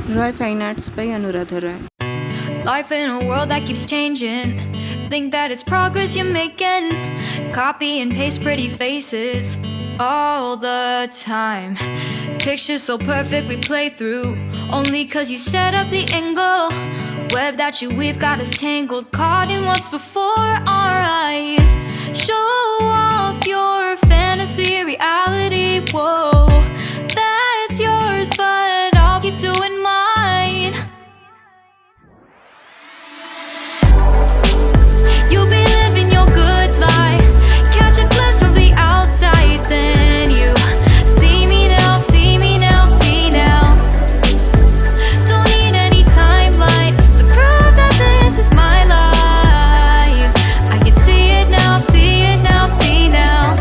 Roy Fine Arts by Anuradha Roy. Life in a world that keeps changing. Think that it's progress you're making. Copy and paste pretty faces all the time. Pictures so perfect we play through, only cause you set up the angle. Web that you weave got us tangled, caught in what's before our eyes. Show off your fantasy reality, whoa, that's yours, but I'll keep doing mine. You'll be living your good life, catch a glimpse from the outside, then you see me now, see me now, see now. Don't need any timeline to prove that this is my life. I can see it now, see it now, see now.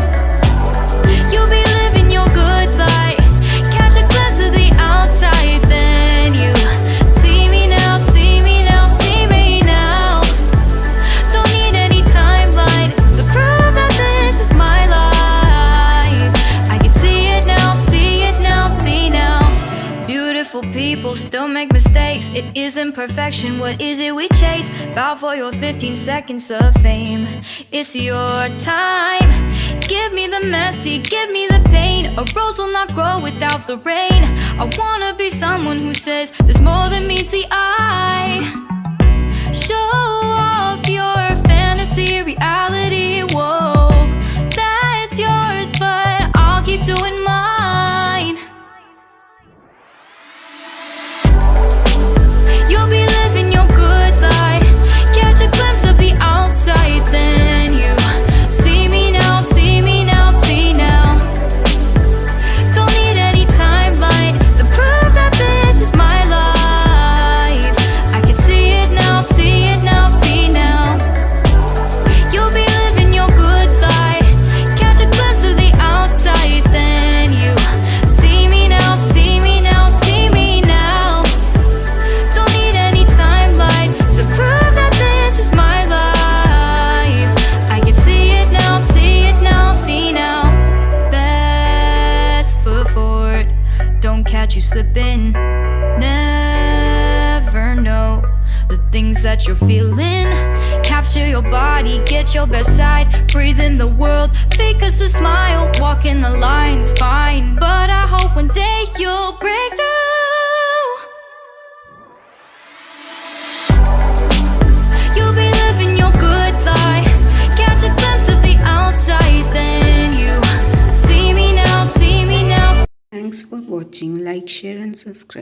You'll be living your good life, catch a glimpse of the outside, then you see me now, see me now, see me now. Don't need any timeline to prove that this is my life. I can see it now, see it now, see now. Beautiful people still make mistakes. It isn't perfection, what is it we chase? Bow for your 15 seconds of fame. It's your time. Give me the messy, give me the pain. A rose will not grow without the rain. I wanna be someone who says there's more than meets the eye. Show off your fantasy reality, whoa, that's yours, but I'll keep doing mine. You'll be living your good life, catch a glimpse of the outside, then you see me now, see me now, see now. Don't need any timeline to prove that this is my life. I can see it now, see it now, see now. You'll be living your good life, catch a glimpse of the outside, then you see me now, see me now, see me now. Don't need any timeline to prove that this is my life. I can see it now, see it now, see now. Best foot forward, don't catch you slipping. Never know the things that you're feeling. Capture your body, get your best side. Breathe in the world, fake us a smile. Walking the lines, fine, but I hope one day you'll break through. You'll be living your good life, catch a glimpse of the outside, then you see me now, see me now. Thanks for watching. Like, share and subscribe.